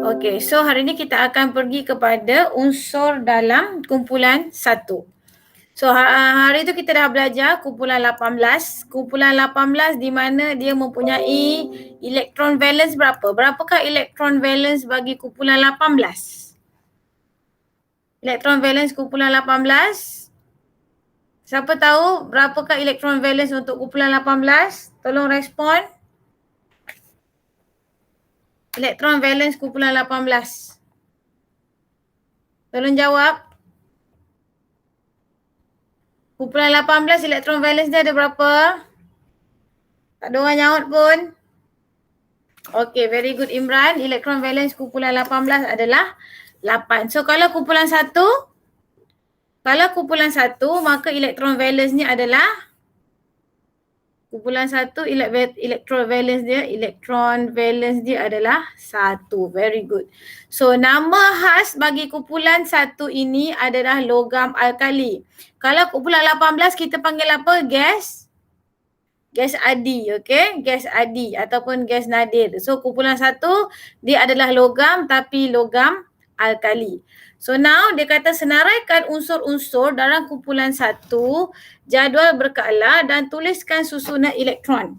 Okey, so hari ni kita akan pergi kepada unsur dalam kumpulan 1. So hari tu kita dah belajar kumpulan 18. Kumpulan 18 di mana dia mempunyai elektron valence berapa? Berapakah elektron valence bagi kumpulan 18? Elektron valence kumpulan 18? Siapa tahu berapakah elektron valence untuk kumpulan 18? Tolong respon. Elektron valence kumpulan 18. Tolong jawab. Kumpulan 18 elektron valence dia ada berapa? Tak ada orang nyaut pun. Okay, very good Imran. Elektron valence kumpulan 18 adalah 8. So kalau kumpulan 1, maka elektron valence ni adalah kumpulan 1 elektron valence dia adalah 1. Very good. So nama khas bagi kumpulan 1 ini adalah logam alkali. Kalau kumpulan 18 kita panggil apa? Gas adi, okay? Gas adi ataupun gas nadir. So kumpulan 1 dia adalah logam tapi logam alkali. So now dia kata senaraikan unsur-unsur dalam kumpulan 1, jadual berkala dan tuliskan susunan elektron.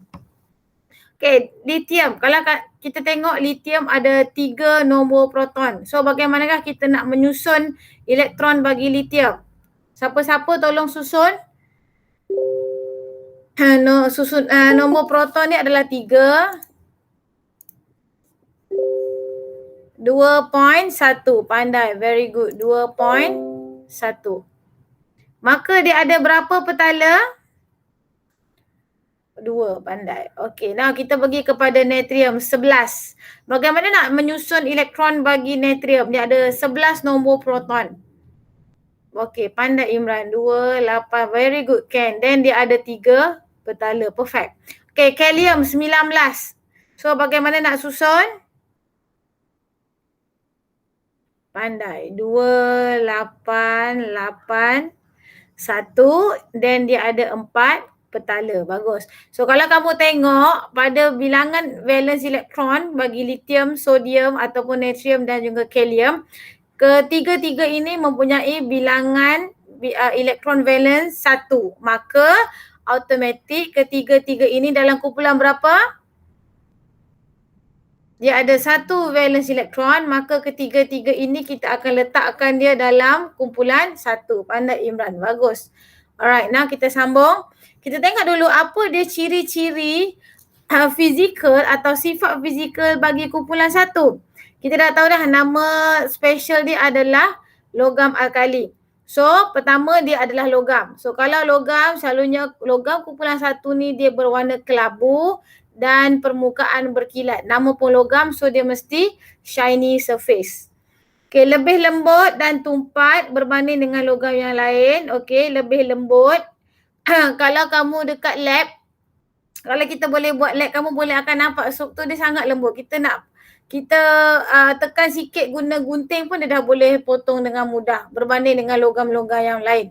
Okay, lithium. Kalau kita tengok lithium ada 3 nombor proton. So bagaimanakah kita nak menyusun elektron bagi lithium? Siapa-siapa tolong susun? Nombor proton ni adalah 3. 2.1. Pandai. Very good. 2.1. Maka dia ada berapa petala? 2. Pandai. Okay. Now kita pergi kepada natrium. 11. Bagaimana nak menyusun elektron bagi natrium? Dia ada 11 nombor proton. Okay. Pandai Imran. 2, 8. Very good Ken. Then dia ada 3 petala. Perfect. Okay. Kalium 19. So bagaimana nak susun? Pandai. 2, 8, 8, 1. Then dia ada 4 petala. Bagus. So kalau kamu tengok pada bilangan valence elektron bagi lithium, sodium ataupun natrium dan juga kalium, ketiga-tiga ini mempunyai bilangan elektron valence 1. Maka automatik ketiga-tiga ini dalam kumpulan berapa? Dia ada 1 valence elektron, maka ketiga-tiga ini kita akan letakkan dia dalam kumpulan 1. Pandai Imran. Bagus. Alright, now kita sambung. Kita tengok dulu apa dia ciri-ciri fizikal atau sifat fizikal bagi kumpulan 1. Kita dah tahu dah nama special dia adalah logam alkali. So pertama dia adalah logam. So kalau logam, selalunya logam kumpulan 1 ni dia berwarna kelabu dan permukaan berkilat. Nama pun logam, so dia mesti shiny surface. Okay, lebih lembut dan tumpat berbanding dengan logam yang lain. Okay, lebih lembut. Kalau kamu dekat lab, kalau kita boleh buat lab, kamu boleh akan nampak struktur dia sangat lembut. Kita tekan sikit guna gunting pun dia dah boleh potong dengan mudah berbanding dengan logam-logam yang lain.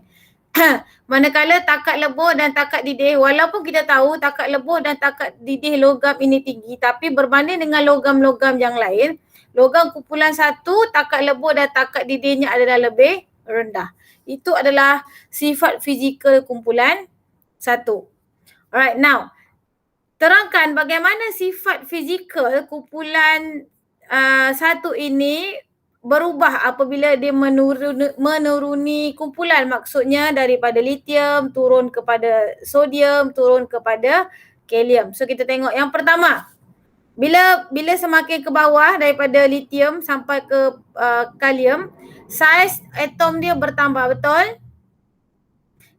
Manakala takat lebur dan takat didih, walaupun kita tahu takat lebur dan takat didih logam ini tinggi, tapi berbanding dengan logam-logam yang lain, logam kumpulan 1 takat lebur dan takat didihnya adalah lebih rendah. Itu adalah sifat fizikal kumpulan 1. Alright, now terangkan bagaimana sifat fizikal kumpulan 1 ini berubah apabila dia menuruni kumpulan, maksudnya daripada lithium turun kepada sodium, turun kepada kalium. So kita tengok yang pertama, bila semakin ke bawah daripada lithium sampai ke kalium, saiz atom dia bertambah, betul?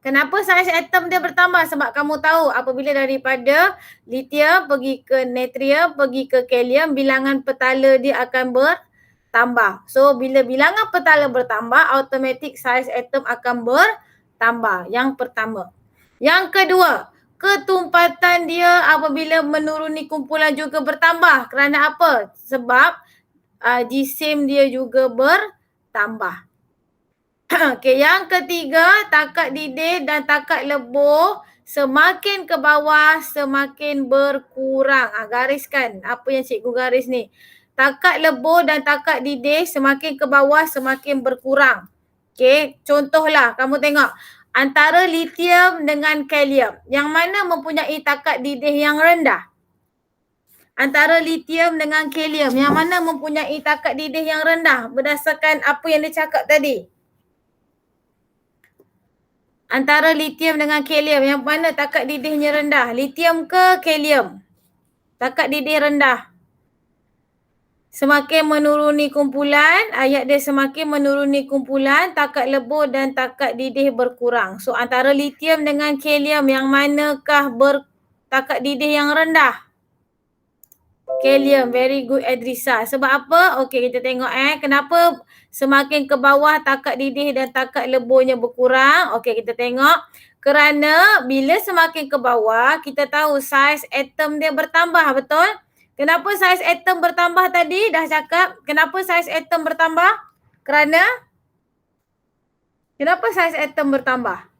Kenapa saiz atom dia bertambah? Sebab kamu tahu apabila daripada lithium pergi ke natrium, pergi ke kalium, bilangan petala dia akan bertambah. So bila bilangan petala bertambah, automatik saiz atom akan bertambah. Yang pertama. Yang kedua, ketumpatan dia apabila menuruni kumpulan juga bertambah. Kerana apa? Sebab jisim dia juga bertambah. Okay, yang ketiga, takat didih dan takat lebur semakin ke bawah semakin berkurang. Gariskan apa yang cikgu garis ni. takat lebur dan takat didih semakin ke bawah semakin berkurang. Okey, contohlah kamu tengok antara litium dengan kalium, yang mana mempunyai takat didih yang rendah? Antara litium dengan kalium, yang mana mempunyai takat didih yang rendah berdasarkan apa yang dia cakap tadi? Antara litium dengan kalium, yang mana takat didihnya rendah? Litium ke kalium? Takat didih rendah. Semakin menuruni kumpulan, ayat dia semakin menuruni kumpulan, takat lebur dan takat didih berkurang. So antara litium dengan kalium, yang manakah takat didih yang rendah? Kalium, very good Adrisa. Sebab apa? Okey, kita tengok kenapa semakin ke bawah takat didih dan takat leburnya berkurang. Okey, kita tengok. Kerana bila semakin ke bawah, kita tahu saiz atom dia bertambah, betul? Kenapa saiz atom bertambah tadi? Dah cakap. Kenapa saiz atom bertambah? Kenapa saiz atom bertambah?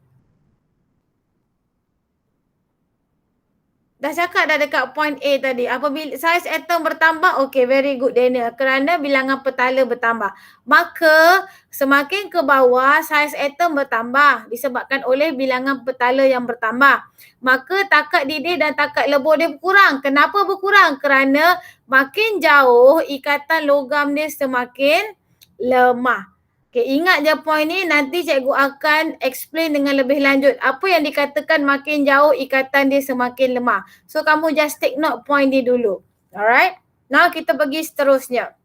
Dah cakap dah dekat point A tadi. Apabila saiz atom bertambah, okay, very good Daniel. Kerana bilangan petala bertambah. Maka semakin ke bawah saiz atom bertambah disebabkan oleh bilangan petala yang bertambah. Maka takat didih dan takat lebur dia berkurang. Kenapa berkurang? Kerana makin jauh ikatan logam dia semakin lemah. Okay, ingat je point ni, nanti cikgu akan explain dengan lebih lanjut. Apa yang dikatakan makin jauh ikatan dia semakin lemah. So kamu just take note point ni dulu. Alright. Now kita pergi seterusnya.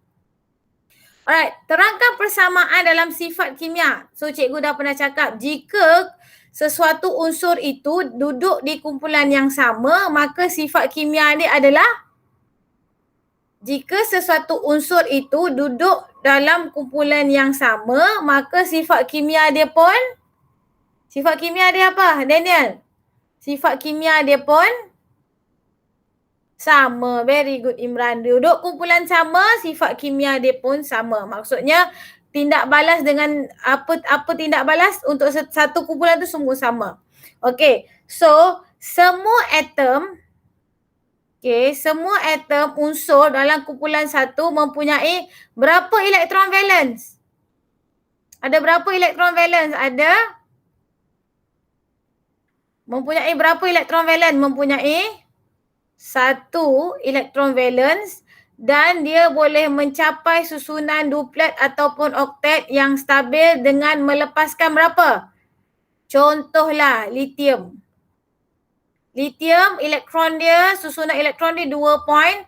Alright, terangkan persamaan dalam sifat kimia. So cikgu dah pernah cakap, jika sesuatu unsur itu duduk di kumpulan yang sama, maka sifat kimia dia adalah, jika sesuatu unsur itu duduk dalam kumpulan yang sama, maka sifat kimia dia pun, sifat kimia dia apa, Daniel? Sifat kimia dia pun sama. Very good Imran. Duduk kumpulan sama, sifat kimia dia pun sama. Maksudnya tindak balas dengan apa tindak balas untuk satu kumpulan tu semua sama. Okay, so semua atom, okay, semua atom unsur dalam kumpulan satu mempunyai berapa elektron valence? Ada berapa elektron valence? Ada mempunyai berapa elektron valence? Mempunyai 1 elektron valence dan dia boleh mencapai susunan duplet ataupun oktet yang stabil dengan melepaskan berapa? Contohlah lithium. Lithium elektron dia, susunan elektron dia 2.1.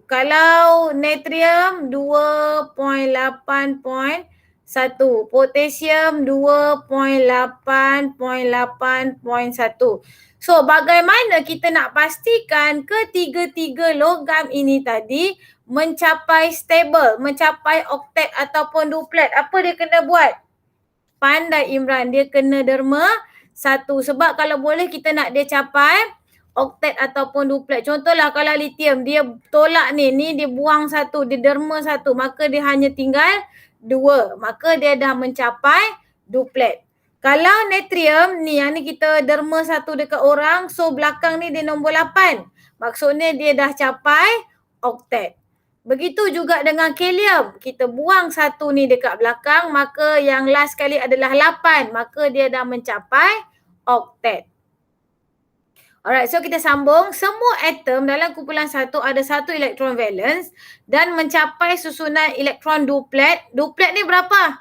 Kalau natrium 2.8.1. Potasium 2.8.8.1. So bagaimana kita nak pastikan ketiga-tiga logam ini tadi mencapai stable, mencapai oktet ataupun duplet? Apa dia kena buat? Pandai Imran, dia kena derma 1. Sebab kalau boleh kita nak dia capai oktet ataupun duplet. Contohlah kalau lithium, dia tolak ni dia buang 1, dia derma 1, maka dia hanya tinggal 2. Maka dia dah mencapai duplet. Kalau natrium ni, yang ni kita derma 1 dekat orang, so belakang ni dia nombor 8. Maksudnya dia dah capai oktet. Begitu juga dengan kalium. Kita buang 1 ni dekat belakang, maka yang last sekali adalah 8. Maka dia dah mencapai oktet. Alright, so kita sambung. Semua atom dalam kumpulan 1 ada 1 elektron valence dan mencapai susunan elektron duplet. Duplet ni berapa?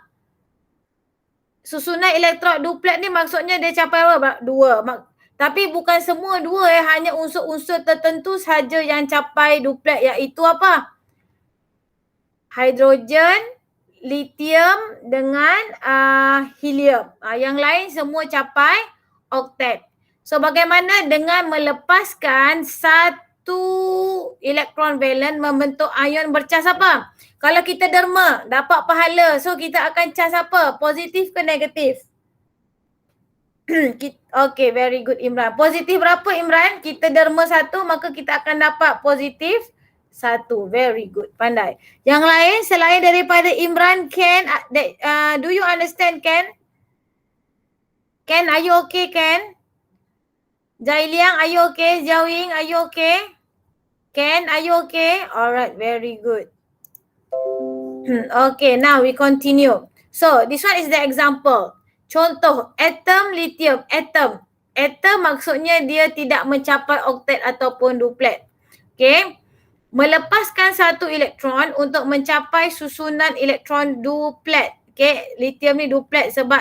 Susunan elektron duplet ni maksudnya dia capai berapa? 2. Tapi bukan semua 2 hanya unsur-unsur tertentu saja yang capai duplet, iaitu apa? Hidrogen, lithium dengan helium. Yang lain semua capai oktet. So bagaimana dengan melepaskan 1 elektron valence membentuk ion bercas apa? Kalau kita derma dapat pahala, so kita akan cas apa? Positif ke negatif? Okay, very good Imran. Positif berapa Imran? Kita derma 1 maka kita akan dapat positif 1. Very good, pandai. Yang lain selain daripada Imran, Ken, do you understand Ken? Ken, are you okay Ken? Jailiang, are you okay? Jiawing, are you okay? Ken, are you okay? Alright, very good. Okay, now we continue. So, this one is the example. Contoh, atom lithium. Atom. Atom maksudnya dia tidak mencapai oktet ataupun duplet. Okay. Melepaskan satu elektron untuk mencapai susunan elektron duplet. Okay, lithium ni duplet sebab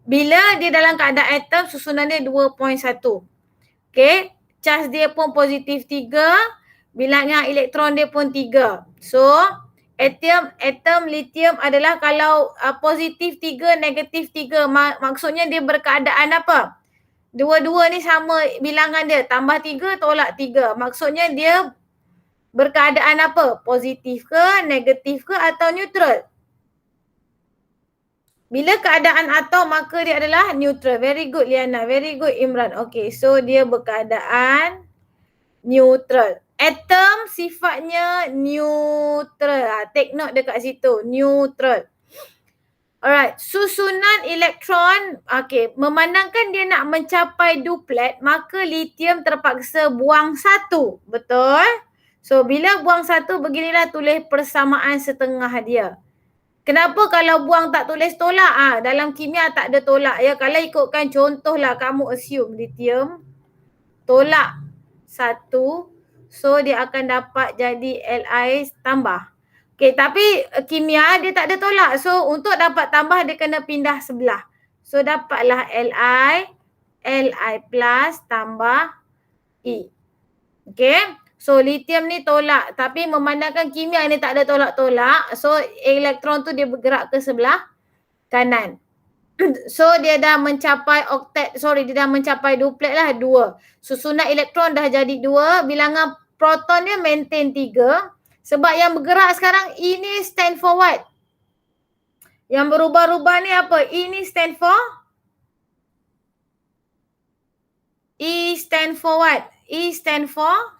bila dia dalam keadaan atom susunan dia 2.1. Okay, charge dia pun positif 3, bilangan elektron dia pun 3. So, atom lithium adalah kalau positif 3, negatif 3, maksudnya dia berkeadaan apa? Dua-dua ni sama bilangan dia, tambah 3 tolak 3. Maksudnya dia berkeadaan apa? Positif ke, negatif ke atau neutral? Bila keadaan atom maka dia adalah neutral. Very good Liana, very good Imran. Okay, so dia berkeadaan neutral. Atom sifatnya neutral. Take note dekat situ, neutral. Alright, susunan elektron, okay, memandangkan dia nak mencapai duplet, maka lithium terpaksa buang satu. Betul? So, bila buang satu, beginilah tulis persamaan setengah dia. Kenapa kalau buang tak tulis tolak? Dalam kimia tak ada tolak ya. Kalau ikutkan contohlah kamu assume lithium tolak 1, so dia akan dapat jadi Li tambah. Okay, tapi kimia dia tak ada tolak. So untuk dapat tambah dia kena pindah sebelah. So dapatlah Li plus tambah E. Okay. So lithium ni tolak, tapi memandangkan kimia ni tak ada tolak-tolak, so elektron tu dia bergerak ke sebelah kanan. So dia dah mencapai dia dah mencapai duplet lah 2. Susunan elektron dah jadi 2, bilangan proton dia maintain 3. Sebab yang bergerak sekarang ini stand for what? Yang berubah-ubah ni apa? Ini stand for? E stand for what? E stand for?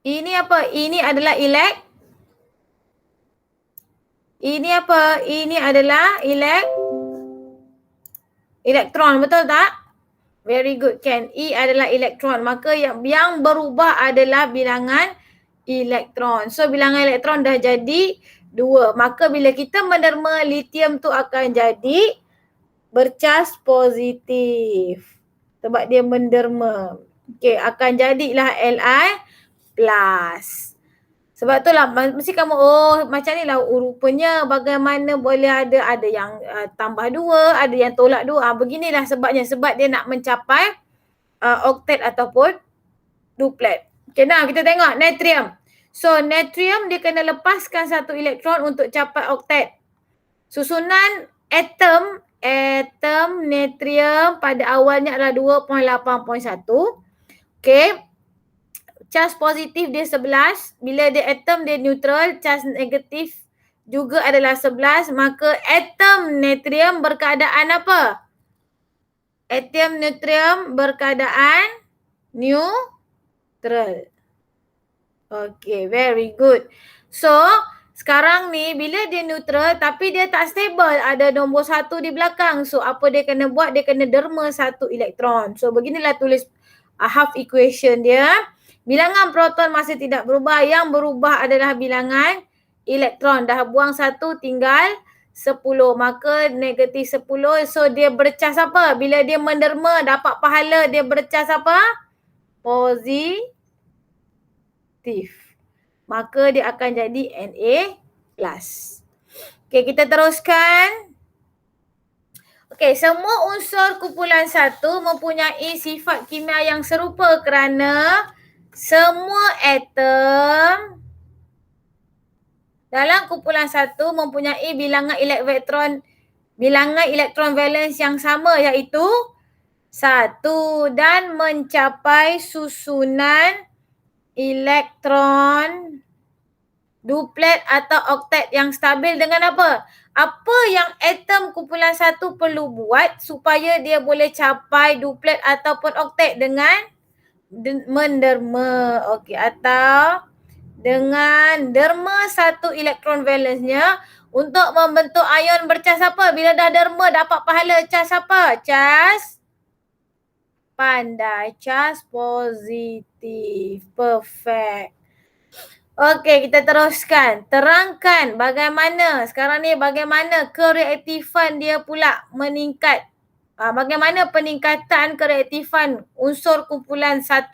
Ini apa? Ini adalah ini apa? Ini adalah elektron, betul tak? Very good Ken. E adalah elektron. Maka yang berubah adalah bilangan elektron. So bilangan elektron dah jadi 2. Maka bila kita menderma, lithium tu akan jadi bercas positif. Sebab dia menderma. Okay, akan jadilah Li plus. Sebab tu lah mesti kamu macam ni lah rupanya bagaimana boleh ada yang tambah 2, ada yang tolak 2. Beginilah sebabnya, sebab dia nak mencapai oktet ataupun duplet. Okay, nah kita tengok natrium. So natrium dia kena lepaskan satu elektron untuk capai oktet. Susunan atom natrium pada awalnya adalah 2.8.1. Okay. Charge positif dia 11. Bila dia atom dia neutral, charge negatif juga adalah 11. Maka atom natrium berkeadaan apa? Atom natrium berkeadaan neutral. Okay, very good. So, sekarang ni bila dia neutral tapi dia tak stable, ada nombor 1 di belakang. So, apa dia kena buat? Dia kena derma satu elektron. So, beginilah tulis half equation dia. Bilangan proton masih tidak berubah. Yang berubah adalah bilangan elektron. Dah buang 1 tinggal 10. Maka negatif 10. So dia bercas apa? Bila dia menderma dapat pahala, dia bercas apa? Positif. Maka dia akan jadi Na+. Okay, kita teruskan. Okay, semua unsur kumpulan 1 mempunyai sifat kimia yang serupa kerana semua atom dalam kumpulan 1 mempunyai bilangan elektron valence yang sama, iaitu 1 dan mencapai susunan elektron duplet atau oktet yang stabil dengan apa? Apa yang atom kumpulan 1 perlu buat supaya dia boleh capai duplet ataupun oktet? Dengan menderma. Okey, atau dengan derma satu elektron valence-nya untuk membentuk ion bercas apa? Bila dah derma dapat pahala cas apa? Cas Pandai. Charge positif. Perfect. Okey, kita teruskan. Terangkan bagaimana, sekarang ni bagaimana kereaktifan dia pula meningkat. Bagaimana peningkatan kereaktifan unsur kumpulan 1.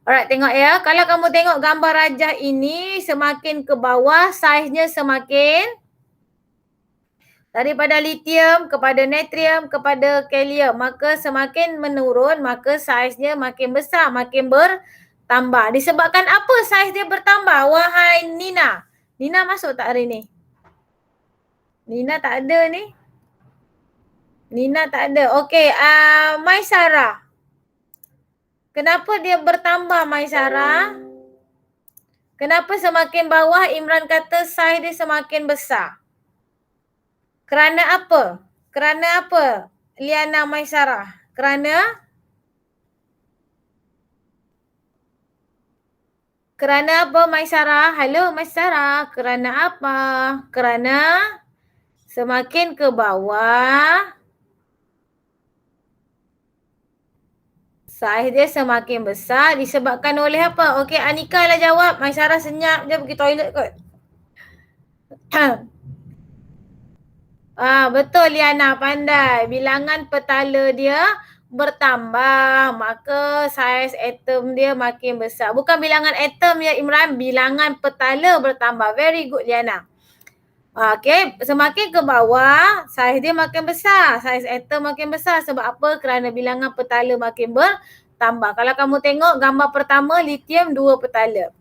Alright, tengok ya. Kalau kamu tengok gambar rajah ini, semakin ke bawah saiznya semakin daripada litium kepada natrium kepada kalium. Maka semakin menurun, maka saiznya makin besar, makin bertambah. Disebabkan apa saiz dia bertambah? Wahai Nina. Nina masuk tak hari ni? Nina tak ada ni. Nina tak ada. Okey, Maisara. Kenapa dia bertambah, Maisara? Kenapa semakin bawah Imran kata saiz dia semakin besar? Kerana apa? Kerana apa? Liana Maisara. Kerana apa Maisara? Halo Maisara. Kerana apa? Kerana semakin ke bawah saiz dia semakin besar disebabkan oleh apa? Okey, Anika lah jawab. Maisara senyap je pergi toilet kot. Betul Liana, pandai. Bilangan petala dia bertambah, maka saiz atom dia makin besar. Bukan bilangan atom ya Imran, bilangan petala bertambah. Very good Liana. Okey, semakin ke bawah saiz dia makin besar, saiz atom makin besar. Sebab apa? Kerana bilangan petala makin bertambah. Kalau kamu tengok gambar pertama, litium 2 petala.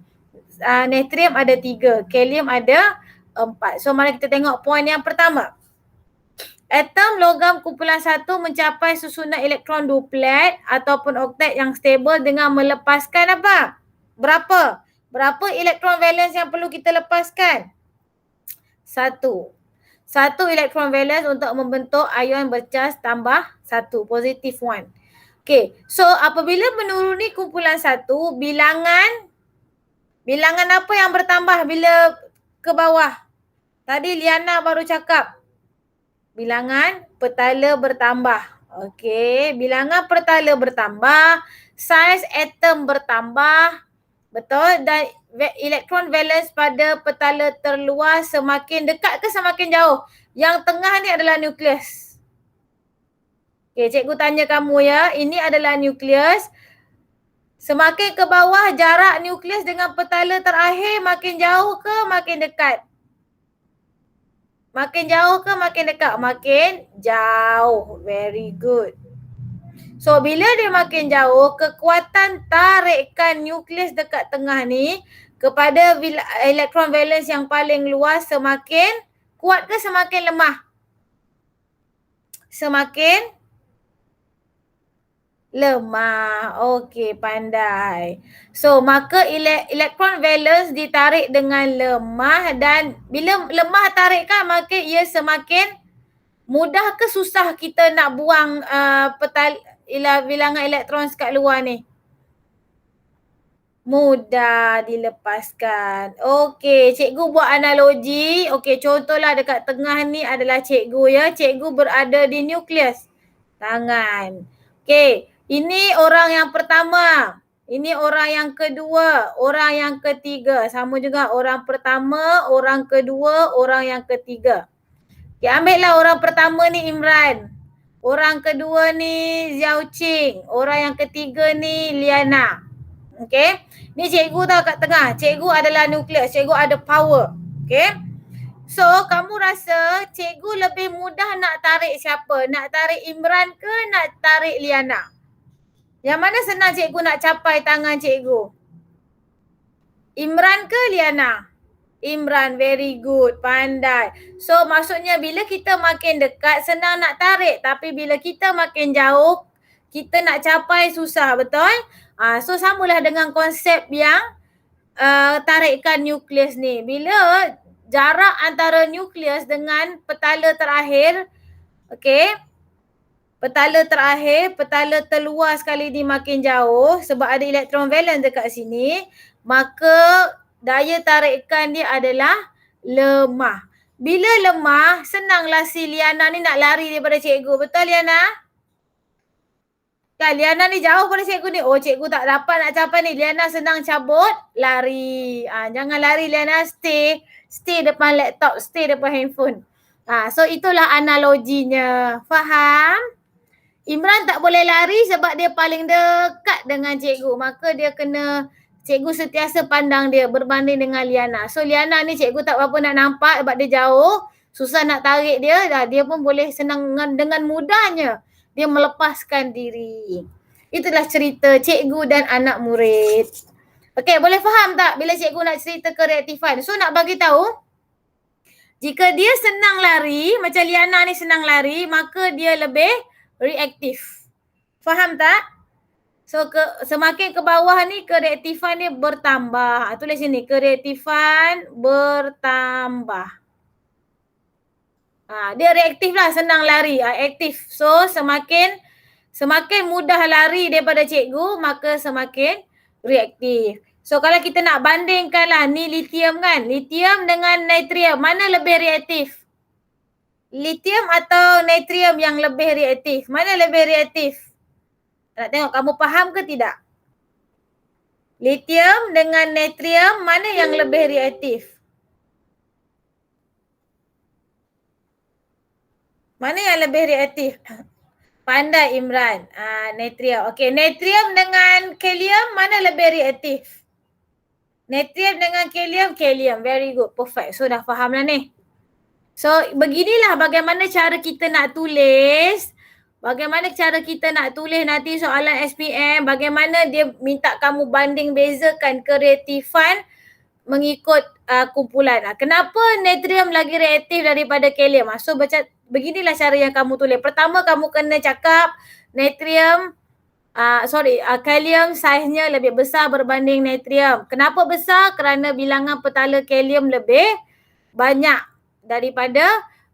Natrium ada 3, kalium ada 4. So mari kita tengok poin yang pertama. Atom logam kumpulan 1 mencapai susunan elektron duplet ataupun oktet yang stable dengan melepaskan apa? Berapa? Berapa elektron valence yang perlu kita lepaskan? 1. 1 elektron valence untuk membentuk ion bercas tambah 1, positif 1. Okay, so apabila menuruni kumpulan 1, bilangan apa yang bertambah bila ke bawah? Tadi Liana baru cakap. Bilangan petala bertambah. Okey, bilangan petala bertambah, saiz atom bertambah. Betul? Dan elektron valence pada petala terluar semakin dekat ke semakin jauh? Yang tengah ni adalah nukleus. Okey, cikgu tanya kamu ya. Ini adalah nukleus. Semakin ke bawah jarak nukleus dengan petala terakhir makin jauh ke makin dekat? Makin jauh ke makin dekat? Makin jauh. Very good. So bila dia makin jauh, kekuatan tarikan nukleus dekat tengah ni kepada elektron valence yang paling luas semakin kuat ke semakin lemah? Semakin lemah. Okey, pandai. So maka elektron valence ditarik dengan lemah, dan bila lemah tarikan maka ia semakin mudah ke susah kita nak buang bilangan elektron kat luar ni? Mudah dilepaskan. Okey, cikgu buat analogi. Okey, contohlah dekat tengah ni adalah cikgu ya. Cikgu berada di nukleus tangan. Okey, ini orang yang pertama. Ini orang yang kedua, orang yang ketiga. Sama juga orang pertama, orang kedua, orang yang ketiga. Okay, ambillah orang pertama ni Imran. Orang kedua ni Xiao Qing. Orang yang ketiga ni Liana. Okay. Ni cikgu tau kat tengah. Cikgu adalah nukleus. Cikgu ada power. Okay. So kamu rasa cikgu lebih mudah nak tarik siapa? Nak tarik Imran ke nak tarik Liana? Yang mana senang cikgu nak capai tangan cikgu? Imran ke Liana? Imran, very good, pandai. So maksudnya bila kita makin dekat senang nak tarik, tapi bila kita makin jauh kita nak capai susah, betul? So samalah dengan konsep yang tarikan nukleus ni. Bila jarak antara nukleus dengan petala terakhir, okey, petala terluar sekali ni makin jauh sebab ada elektron valence dekat sini, maka daya tarikan dia adalah lemah. Bila lemah, senanglah si Liana ni nak lari daripada cikgu. Betul Liana? Kan Liana ni jauh pada cikgu ni. Oh cikgu tak dapat nak capai ni. Liana senang cabut, lari. Jangan lari Liana, stay depan laptop, stay depan handphone. So itulah analoginya. Faham? Imran tak boleh lari sebab dia paling dekat dengan cikgu. Maka dia kena, cikgu sentiasa pandang dia berbanding dengan Liana. So Liana ni cikgu tak berapa nak nampak sebab dia jauh. Susah nak tarik dia. Dia pun boleh senang dengan mudahnya dia melepaskan diri. Itulah cerita cikgu dan anak murid. Okey, boleh faham tak bila cikgu nak cerita kereaktifan? So nak bagi tahu, jika dia senang lari, macam Liana ni senang lari, maka dia lebih reaktif. Faham tak? So semakin ke bawah ni kereaktifan dia bertambah. Tulis sini, kereaktifan bertambah. Dia reaktif lah, senang lari, aktif. So semakin mudah lari daripada cikgu, maka semakin reaktif. So kalau kita nak bandingkan lah, ni lithium kan, lithium dengan natrium, mana lebih reaktif? Lithium atau natrium yang lebih reaktif? Mana lebih reaktif? Nak tengok kamu faham ke tidak? Lithium dengan natrium, mana yang lebih reaktif? Mana yang lebih reaktif? Pandai Imran. Natrium. Okey, natrium dengan kalium mana lebih reaktif? Natrium dengan kalium. Very good. Perfect. So dah faham lah ni. So beginilah bagaimana cara kita nak tulis. Bagaimana cara kita nak tulis nanti soalan SPM. Bagaimana dia minta kamu banding bezakan kereaktifan mengikut kumpulan. Kenapa natrium lagi reaktif daripada kalium? So beginilah cara yang kamu tulis. Pertama kamu kena cakap natrium, kalium saiznya lebih besar berbanding natrium. Kenapa besar? Kerana bilangan petala kalium lebih banyak daripada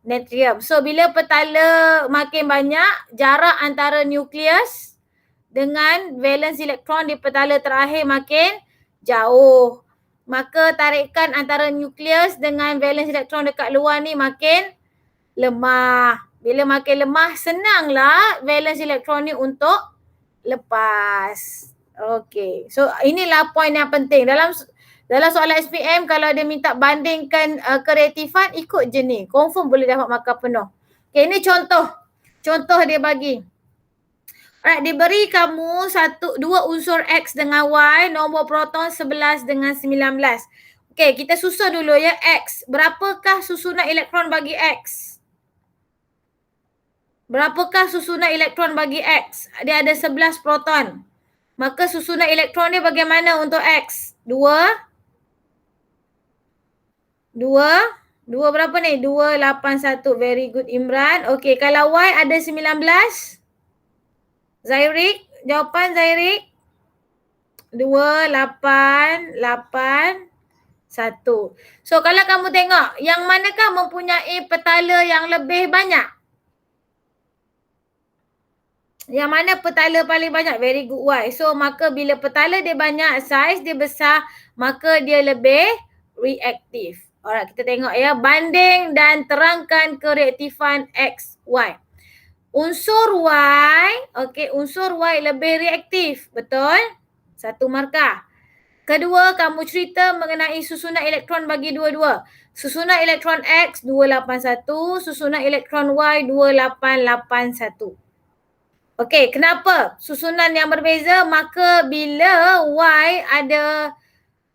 natrium. So bila petala makin banyak, jarak antara nukleus dengan valence elektron di petala terakhir makin jauh. Maka tarikan antara nukleus dengan valence elektron dekat luar ni makin lemah. Bila makin lemah, senanglah valence elektron ni untuk lepas. Okey. So inilah poin yang penting. Dalam soalan SPM kalau dia minta bandingkan kereaktifan, ikut je ni. Confirm boleh dapat markah penuh. Okey, ini contoh. Contoh dia bagi. Alright, diberi kamu dua unsur X dengan Y, nombor proton 11 dengan 19. Okey, kita susun dulu ya X. Berapakah susunan elektron bagi X? Berapakah susunan elektron bagi X? Dia ada 11 proton. Maka susunan elektron dia bagaimana untuk X? 2 berapa ni? 281. Very good Imran. Okey, kalau Y ada 19. Zairik, jawapan Zairik? 2881. So kalau kamu tengok, yang manakah mempunyai petala yang lebih banyak? Yang mana petala paling banyak? Very good Y. So maka bila petala dia banyak, saiz dia besar, maka dia lebih reaktif. Alright, kita tengok ya. Banding dan terangkan kereaktifan X, Y. Unsur Y, unsur Y lebih reaktif. Betul? 1 markah. Kedua, kamu cerita mengenai susunan elektron bagi dua-dua. Susunan elektron X 281, susunan elektron Y 2881. Okey, kenapa? Susunan yang berbeza, maka bila Y ada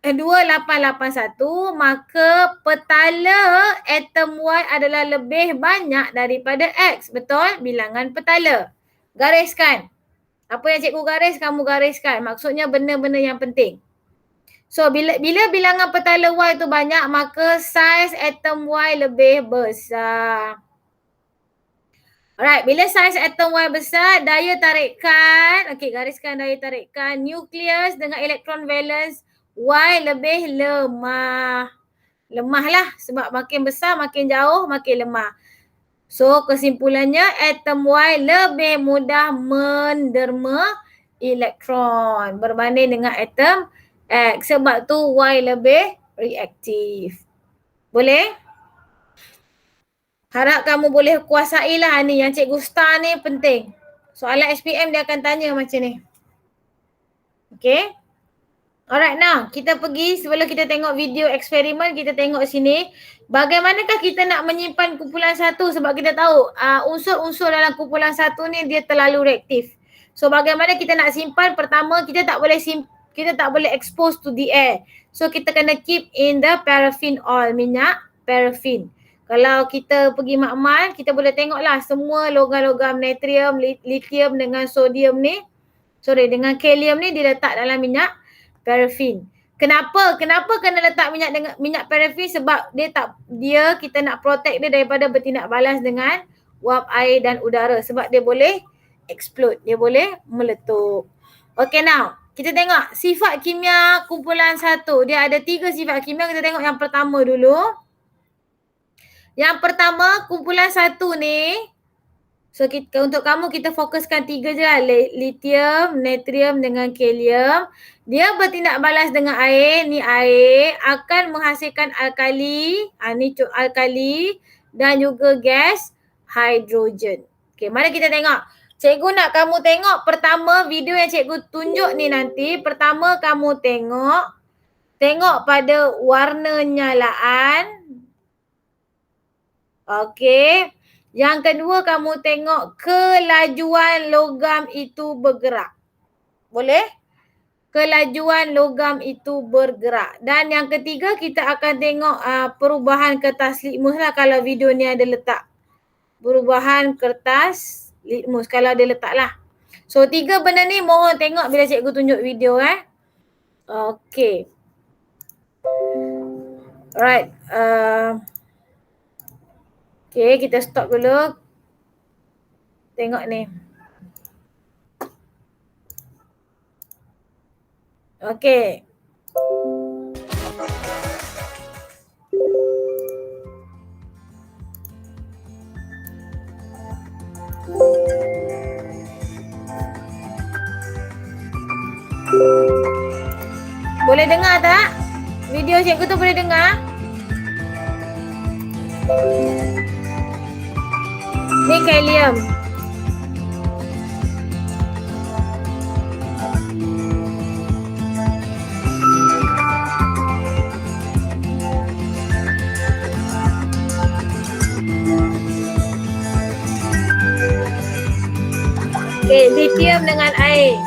2881, maka petala atom Y adalah lebih banyak daripada X. Betul? Bilangan petala. Gariskan. Apa yang cikgu garis, kamu gariskan. Maksudnya benda-benda yang penting. So bila bilangan petala Y tu banyak, maka saiz atom Y lebih besar. Alright, bila saiz atom Y besar, daya tarikan, gariskan daya tarikan, nukleus dengan elektron valence Y lebih lemah. Lemah lah sebab makin besar, makin jauh, makin lemah. So kesimpulannya atom Y lebih mudah menderma elektron berbanding dengan atom X. Sebab tu Y lebih reaktif. Boleh? Harap kamu boleh kuasailah ni, yang cikgu star ni penting. Soalan SPM dia akan tanya macam ni. Okay. Alright, now kita pergi sebelum kita tengok video eksperimen, kita tengok sini. Bagaimanakah kita nak menyimpan kumpulan satu, sebab kita tahu unsur-unsur dalam kumpulan satu ni dia terlalu reaktif. So bagaimana kita nak simpan? Pertama, kita tak boleh expose to the air. So kita kena keep in the paraffin oil, minyak paraffin. Kalau kita pergi makmal, kita boleh tengoklah semua logam-logam natrium, lithium dengan sodium ni, dengan kalium ni diletak dalam minyak paraffin. Kenapa kena letak minyak paraffin? Sebab kita nak protect dia daripada bertindak balas dengan wap air dan udara, sebab dia boleh explode, dia boleh meletup. Okay, now kita tengok sifat kimia kumpulan satu. Dia ada 3 sifat kimia. Kita tengok yang pertama dulu. Yang pertama, kumpulan satu ni, so untuk kamu kita fokuskan 3 je lah. Lithium, natrium dengan kalium. Dia bertindak balas dengan air. Ni air akan menghasilkan alkali. Ni alkali dan juga gas hidrogen. Okay, mari kita tengok. Cikgu nak kamu tengok pertama video yang cikgu tunjuk ni nanti. Pertama kamu tengok pada warna nyalaan. Okay. Yang kedua kamu tengok kelajuan logam itu bergerak. Boleh? Kelajuan logam itu bergerak. Dan yang ketiga kita akan tengok perubahan kertas litmus lah kalau video ni ada letak. Perubahan kertas litmus kalau ada letak lah. So 3 benda ni mohon tengok bila cikgu tunjuk video Okay. Alright. Okay, kita stop dulu. Tengok ni. Okay. Boleh dengar tak? Video cikgu tu boleh dengar? Ni kalium. Okay, lithium dengan air.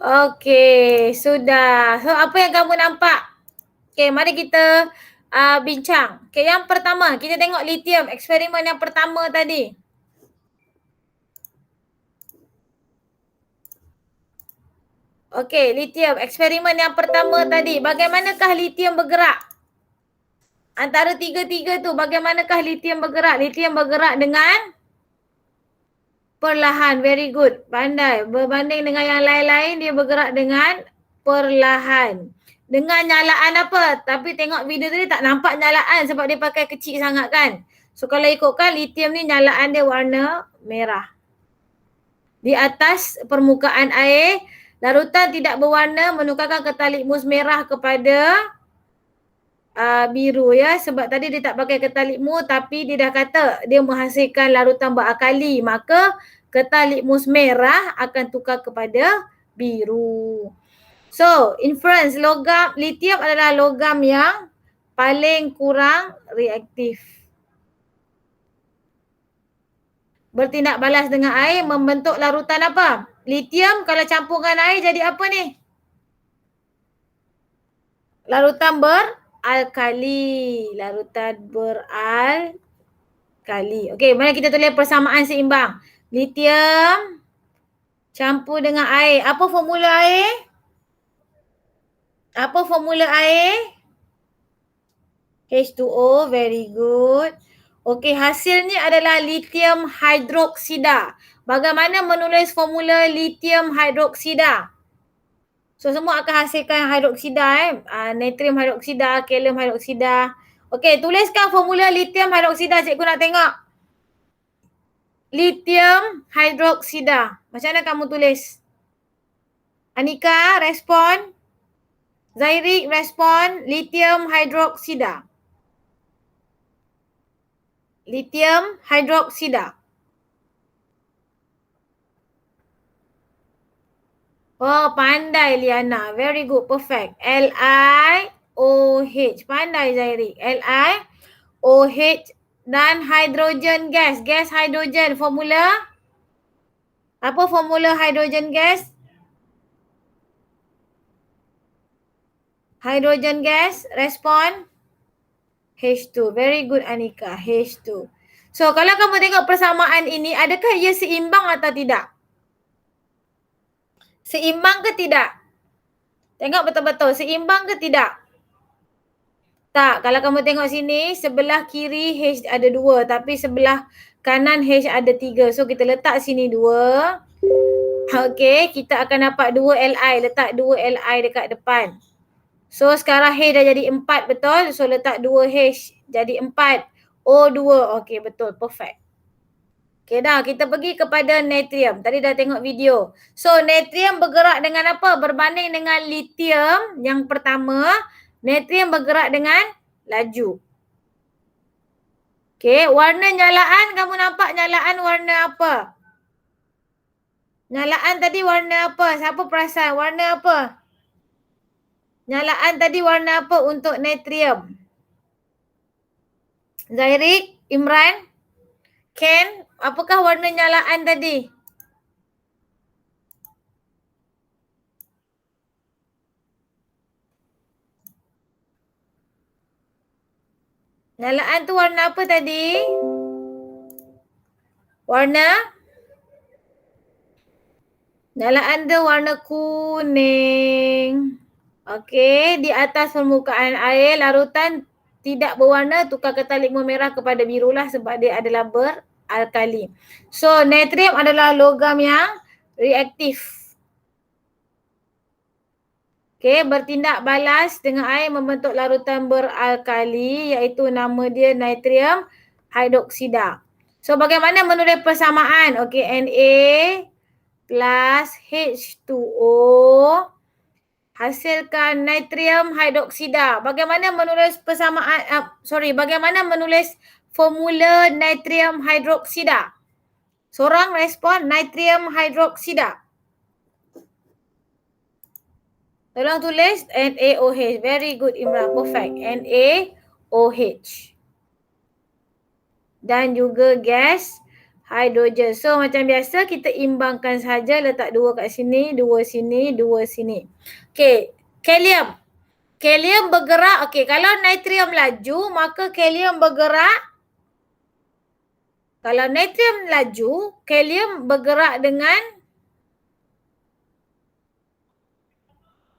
Okey, sudah. So apa yang kamu nampak? Okey, mari kita bincang. Okey, yang pertama kita tengok lithium, eksperimen yang pertama tadi. Okey, lithium, eksperimen yang pertama tadi. Bagaimanakah lithium bergerak? Antara tiga-tiga tu, bagaimanakah lithium bergerak? Lithium bergerak dengan perlahan. Very good. Pandai. Berbanding dengan yang lain-lain, dia bergerak dengan perlahan. Dengan nyalaan apa? Tapi tengok video tadi tak nampak nyalaan sebab dia pakai kecil sangat kan. So kalau ikutkan lithium ni nyalaan dia warna merah. Di atas permukaan air, larutan tidak berwarna menukarkan kertas litmus merah kepada biru ya, sebab tadi dia tak pakai ketang litmus tapi dia dah kata dia menghasilkan larutan beralkali, maka ketang litmus merah akan tukar kepada biru. So, inference logam lithium adalah logam yang paling kurang reaktif. Bertindak balas dengan air membentuk larutan apa? Lithium kalau campur dengan air jadi apa ni? Larutan beralkali. Larutan beralkali. Okey, mari kita tulis persamaan seimbang. Lithium campur dengan air. Apa formula air? Apa formula air? H2O, very good. Okey, hasilnya adalah lithium hidroksida. Bagaimana menulis formula lithium hidroksida? So, semua akan hasilkan hidroksida natrium hidroksida, kalium hidroksida. Okey, tuliskan formula lithium hidroksida. Cikgu nak tengok. Lithium hidroksida. Macam mana kamu tulis? Anika, respon. Zairik, respon. Lithium hidroksida. Lithium hidroksida. Oh, pandai Liana. Very good. Perfect. LiOH. Pandai Zairik. LiOH dan hidrogen gas. Gas hidrogen. Formula? Apa formula hidrogen gas? Hidrogen gas. Respon? H2. Very good Anika. H2. So, kalau kamu tengok persamaan ini, adakah ia seimbang atau tidak? Seimbang ke tidak? Tengok betul-betul. Seimbang ke tidak? Tak. Kalau kamu tengok sini, sebelah kiri H ada 2. Tapi sebelah kanan H ada 3. So, kita letak sini 2. Okey. Kita akan dapat 2 Li. Letak 2 Li dekat depan. So, sekarang H dah jadi 4, betul? So, letak 2 H jadi 4. O2. Okey, betul. Perfect. Okay dah, kita pergi kepada natrium. Tadi dah tengok video. So, natrium bergerak dengan apa? Berbanding dengan lithium yang pertama, natrium bergerak dengan laju. Okay, warna nyalaan, kamu nampak nyalaan warna apa? Nyalaan tadi warna apa? Siapa perasan? Warna apa? Nyalaan tadi warna apa untuk natrium? Zairik, Imran, Ken, apakah warna nyalaan tadi? Nyalaan tu warna apa tadi? Warna? Nyalaan tu warna kuning. Okey, di atas permukaan air larutan tidak berwarna, tukar ketang litmus merah kepada biru lah sebab dia adalah beralkali. So, natrium adalah logam yang reaktif. Okey, bertindak balas dengan air membentuk larutan beralkali iaitu nama dia natrium hidroksida. So, bagaimana menulis persamaan? Okey, Na plus H2O hasilkan natrium hidroksida. Bagaimana menulis persamaan, bagaimana menulis formula natrium hidroksida? Seorang respon natrium hidroksida. Tolong tulis NaOH. Very good Imran. Perfect. NaOH. Dan juga gas hidrogen. So macam biasa kita imbangkan saja, letak 2 kat sini, 2 sini, 2 sini. Okey, kalium. Kalium bergerak, okey, kalau natrium laju maka kalium bergerak. Kalau natrium laju, kalium bergerak dengan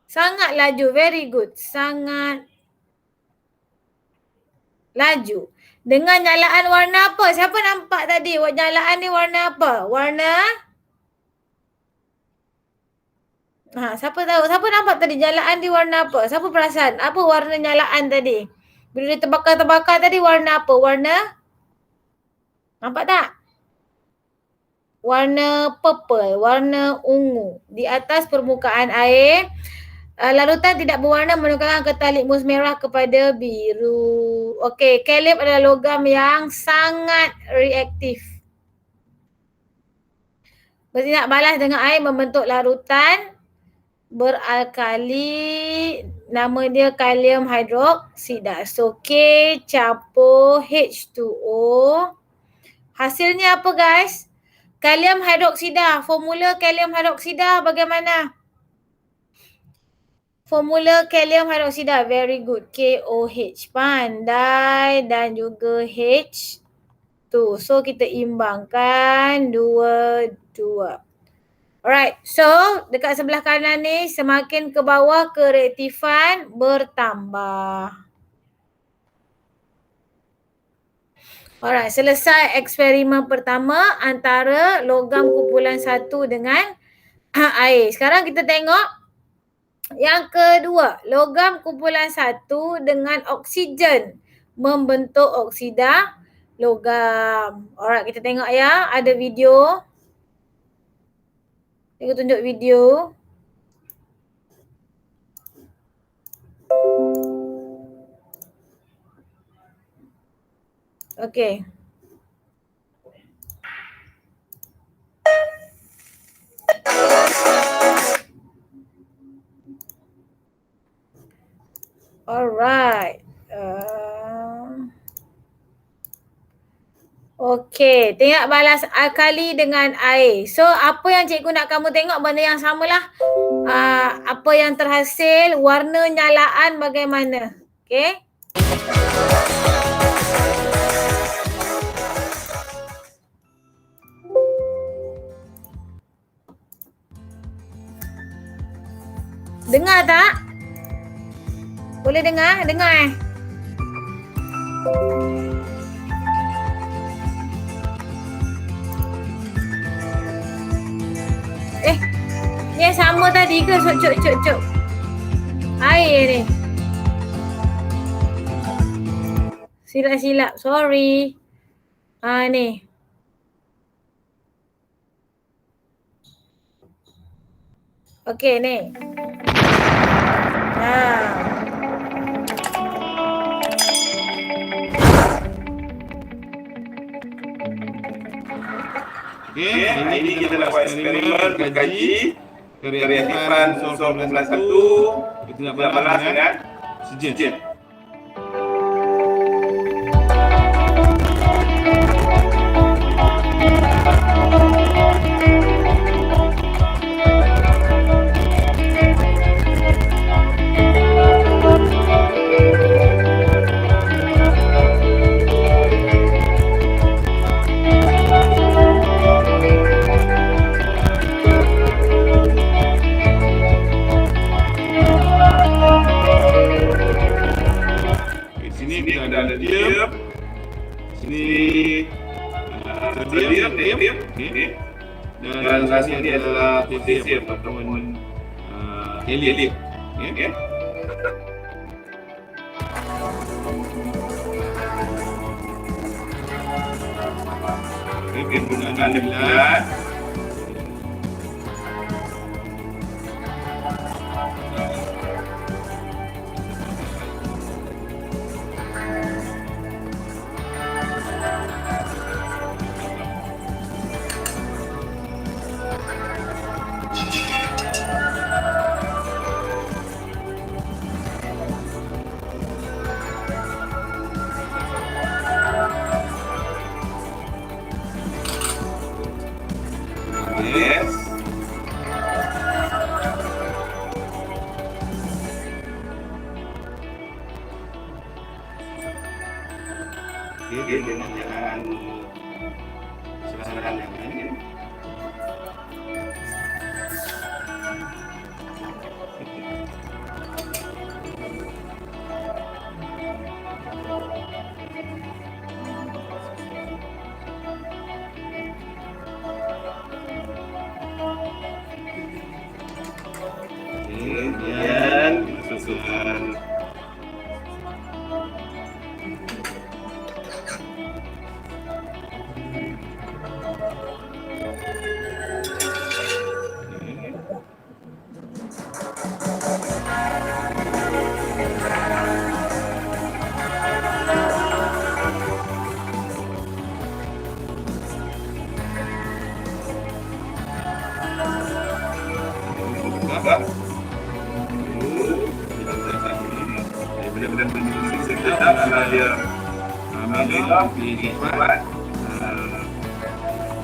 sangat laju. Very good. Sangat laju. Dengan nyalaan warna apa? Siapa nampak tadi? Nyalaan ni warna apa? Warna? Siapa tahu? Siapa nampak tadi nyalaan di warna apa? Siapa perasan? Apa warna nyalaan tadi? Bila dia terbakar-terbakar tadi warna apa? Warna? Nampak tak? Warna purple, warna ungu. Di atas permukaan air, Larutan tidak berwarna menukarkan kertas litmus merah kepada biru. Okey, kalium adalah logam yang sangat reaktif. Bertindak balas dengan air membentuk larutan beralkali, nama dia kalium hidroksida. So, K campur H2O. Hasilnya apa guys? Kalium hidroksida. Formula kalium hidroksida bagaimana? Formula kalium hidroksida, very good. KOH, pandai, dan juga H2. So kita imbangkan dua-dua. Alright, so dekat sebelah kanan ni semakin ke bawah kereaktifan bertambah. Alright, selesai eksperimen pertama antara logam kumpulan 1 dengan air. Sekarang kita tengok yang kedua, logam kumpulan 1 dengan oksigen membentuk oksida logam. Alright, kita tengok ya, ada video. Saya tunjuk video. Okey. Alright. Okey, tengok balas alkali dengan air. So, apa yang cikgu nak kamu tengok benda yang samalah. Apa yang terhasil, warna nyalaan bagaimana. Okey. Dengar tak? Boleh dengar? Dengar ni sama tadi ke? Cuk. Air ni. Silap-silap, sorry. Ni. Okey ni. Okey, ini kita nak buat eksperimen mengkaji kereaktifan unsur kumpulan 1 bertindak balas dengan oksigen. Sodium, sini sodium, okay. Dan sini adalah potasium ataupun helium, okay. Penggunaan bulat. Yes. Oke, jangan silakan yang lain. Kemudian masukkan sedap kalau dia merah di tempat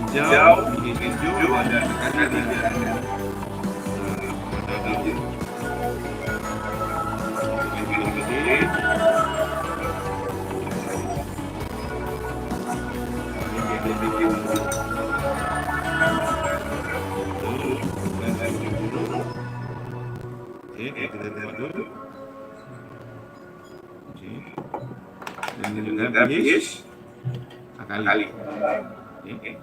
hijau di hijau dan kali dia kita tengok dulu. Dan ini juga finish kali. Okey.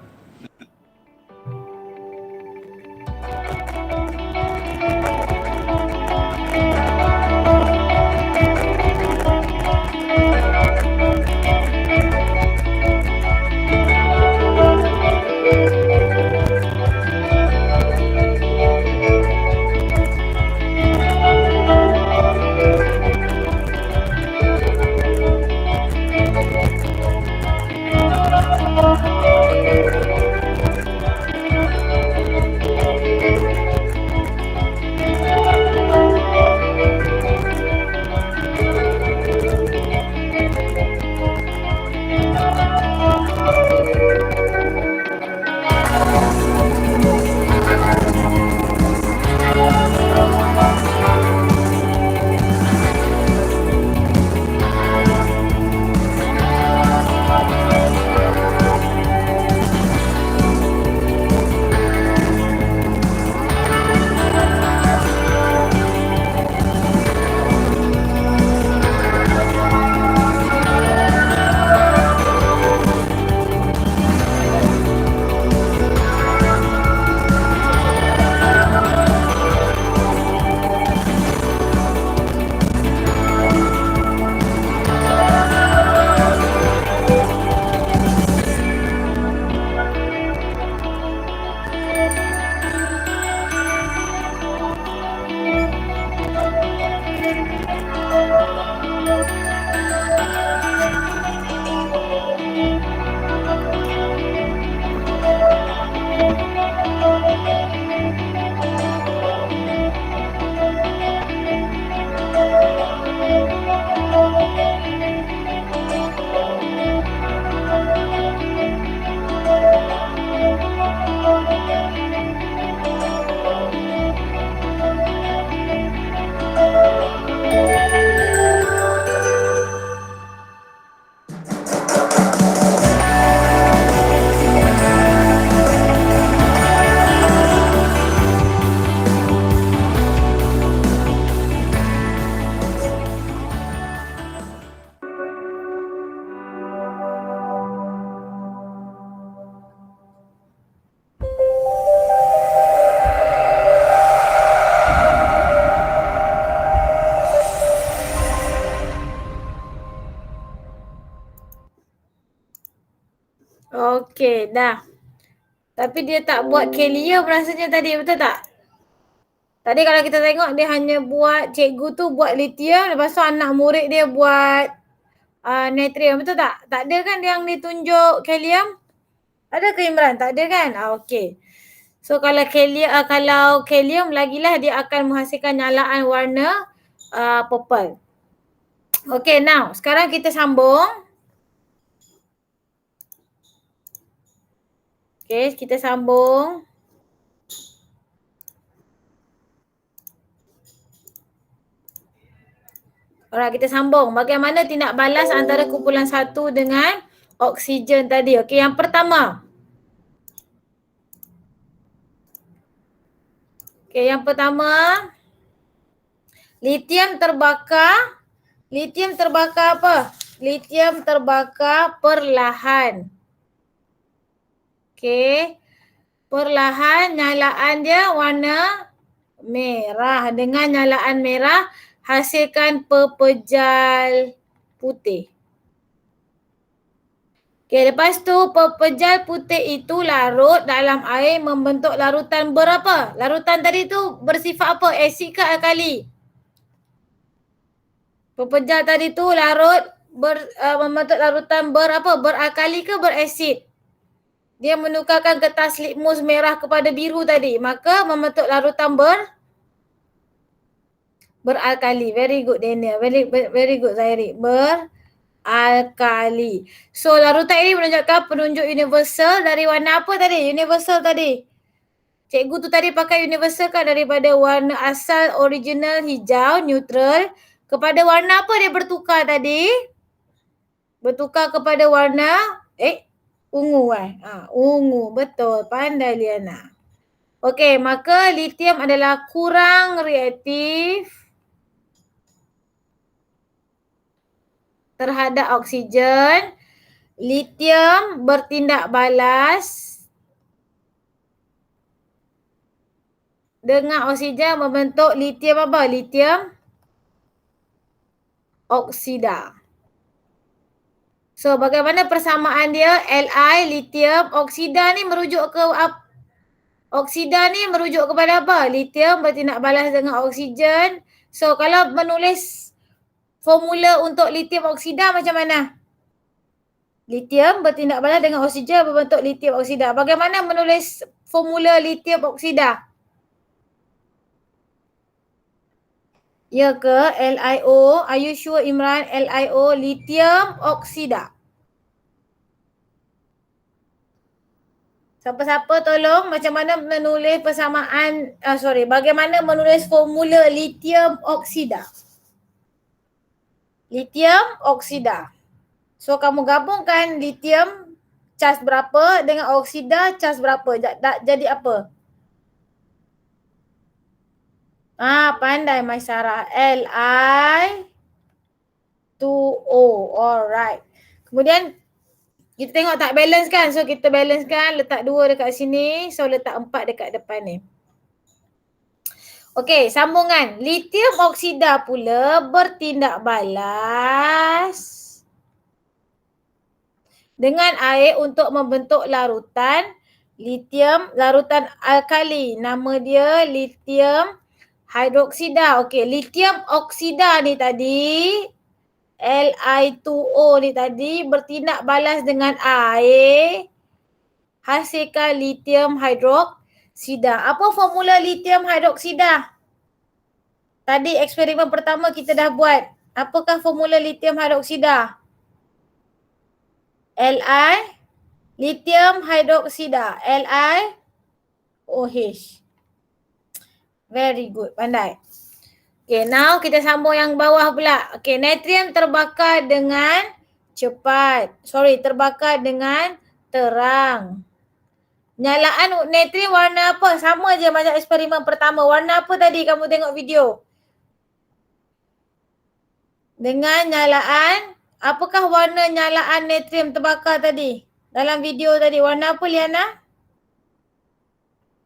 Okey, dah. Tapi dia tak buat helium rasanya tadi, betul tak? Tadi kalau kita tengok dia hanya buat, cikgu tu buat lithium, lepas tu anak murid dia buat natrium, betul tak? Tak ada kan yang ditunjuk helium? Ada ke Imran? Tak ada kan? Okey. So kalau helium lagilah dia akan menghasilkan nyalaan warna purple. Okey, now sekarang kita sambung. Okey, kita sambung. Alright, kita sambung. Bagaimana tindak balas antara kumpulan 1 dengan oksigen tadi? Okey, yang pertama. Okey, yang pertama. Lithium terbakar. Lithium terbakar apa? Lithium terbakar perlahan. Okey. Perlahan nyalaan dia warna merah. Dengan nyalaan merah hasilkan pepejal putih. Okey, lepas tu pepejal putih itu larut dalam air membentuk larutan berapa? Larutan tadi tu bersifat apa? Asid ke alkali? Pepejal tadi tu larut membentuk larutan beralkali ke berasid? Dia menukarkan kertas litmus merah kepada biru tadi, maka membentuk larutan Beralkali. Very good Daniel. Very good Zairi. Beralkali. So larutan ini menunjukkan penunjuk universal dari warna apa tadi? Universal tadi. Cikgu tu tadi pakai universal kan daripada warna asal original hijau neutral kepada warna apa dia bertukar tadi? Bertukar kepada warna ungu ungu. Betul. Pandai Liana. Okey, maka lithium adalah kurang reaktif terhadap oksigen. Lithium bertindak balas dengan oksigen membentuk lithium apa? Lithium oksida. So bagaimana persamaan dia? Li lithium oksida ni merujuk ke apa? Oksida ni merujuk kepada apa? Lithium bertindak balas dengan oksigen. So kalau menulis formula untuk lithium oksida macam mana? Lithium bertindak balas dengan oksigen berbentuk lithium oksida. Bagaimana menulis formula lithium oksida? Ya ke? LiO. Are you sure Imran? LiO, lithium oksida. Siapa-siapa tolong macam mana menulis persamaan, bagaimana menulis formula lithium oksida. Lithium oksida. So kamu gabungkan lithium charge berapa dengan oksida charge berapa? Jadi apa? Pandai Maisarah. Li2O. Alright. Kemudian kita tengok tak balance kan? So kita balance kan, letak 2 dekat sini. So letak 4 dekat depan ni. Okey, sambungan. Lithium oksida pula bertindak balas dengan air untuk membentuk larutan lithium, larutan alkali. Nama dia lithium hidroksida. Okey, lithium oksida ni tadi, Li2O ni tadi bertindak balas dengan air, hasilkan lithium hidroksida. Apa formula lithium hidroksida? Tadi eksperimen pertama kita dah buat. Apakah formula lithium hidroksida? Li lithium hidroksida. LiOH. Very good, pandai. Okay, now kita sambung yang bawah pula. Okay, natrium terbakar dengan cepat. Terbakar dengan terang. Nyalaan natrium warna apa? Sama je macam eksperimen pertama. Warna apa tadi kamu tengok video? Dengan nyalaan, apakah warna nyalaan natrium terbakar tadi? Dalam video tadi, warna apa Liana?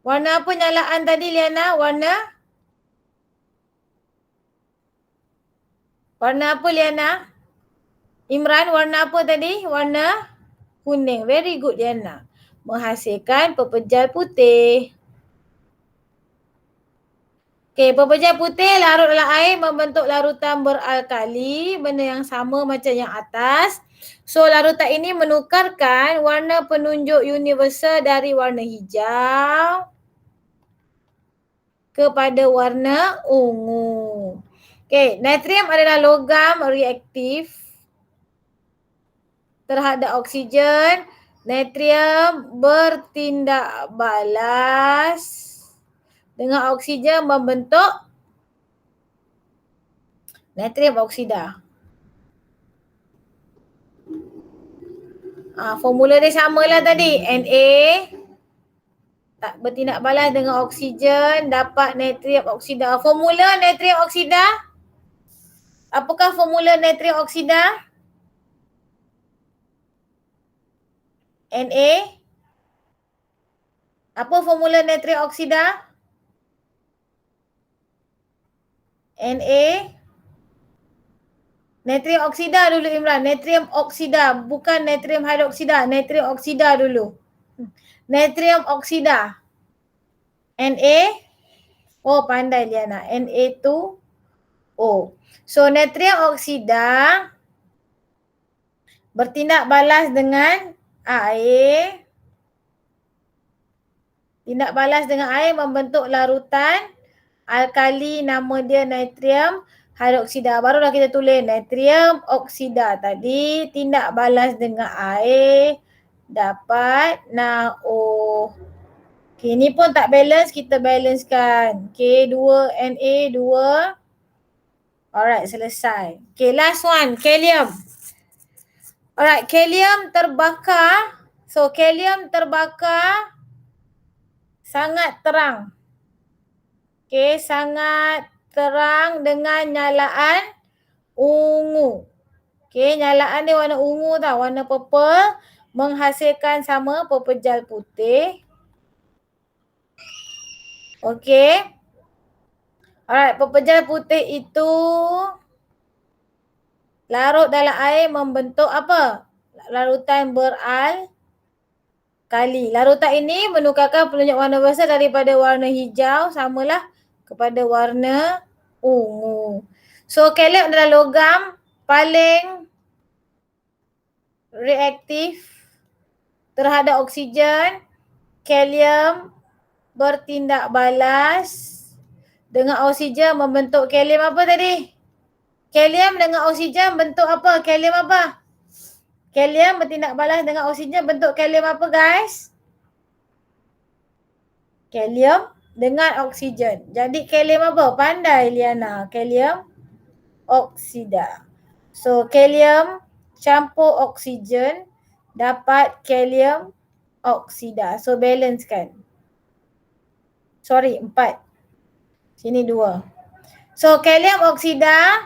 Warna apa nyalaan tadi Liana? Warna apa Liana? Imran, warna apa tadi? Warna kuning. Very good Liana. Menghasilkan pepejal putih. Okey, pepejal putih larut dalam air membentuk larutan beralkali. Benda yang sama macam yang atas. So larutan ini menukarkan warna penunjuk universal dari warna hijau kepada warna ungu. Okey, natrium adalah logam reaktif terhadap oksigen. Natrium bertindak balas dengan oksigen membentuk natrium oksida. Formula dia samalah tadi. Na tak bertindak balas dengan oksigen dapat natrium oksida. Formula natrium oksida? Apakah formula natrium oksida? Na? Apa formula natrium oksida? Na? Natrium oksida dulu Imran. Natrium oksida. Bukan natrium hidroksida. Natrium oksida dulu. Natrium oksida. Na? Oh pandai Liana. Na2O. So natrium oksida bertindak balas dengan air. Tindak balas dengan air membentuk larutan alkali, nama dia natrium hidroksida. Barulah kita tulis natrium oksida tadi tindak balas dengan air dapat NaO. Okay, ni pun tak balance, kita balancekan. Okay, 2 Na 2. Alright, selesai. Okay, last one, kalium. Alright, kalium terbakar. So, kalium terbakar sangat terang. Okay, sangat terang dengan nyalaan ungu. Okay, nyalaan dia warna ungu tau, warna purple, menghasilkan sama pepejal putih. Okay. Alright, pepejal putih itu larut dalam air membentuk apa? Larutan beralkali. Larutan ini menukarkan penunjuk warna besar daripada warna hijau samalah kepada warna ungu. So, kalium adalah logam paling reaktif terhadap oksigen. Kalium bertindak balas dengan oksigen membentuk kalium apa tadi? Kalium dengan oksigen bentuk apa? Kalium apa? Kalium bertindak balas dengan oksigen bentuk kalium apa guys? Kalium dengan oksigen. Jadi kalium apa? Pandai Liana. Kalium oksida. So kalium campur oksigen dapat kalium oksida. So balance kan? Sorry, 4. Sini 2. So kalium oksida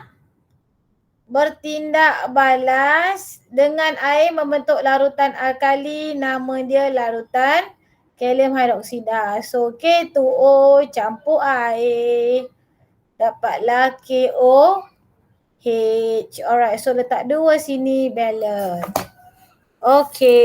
bertindak balas dengan air membentuk larutan alkali, nama dia larutan kalium hidroksida. So K2O campur air dapatlah KOH. Alright, so letak 2 sini balance. Okay.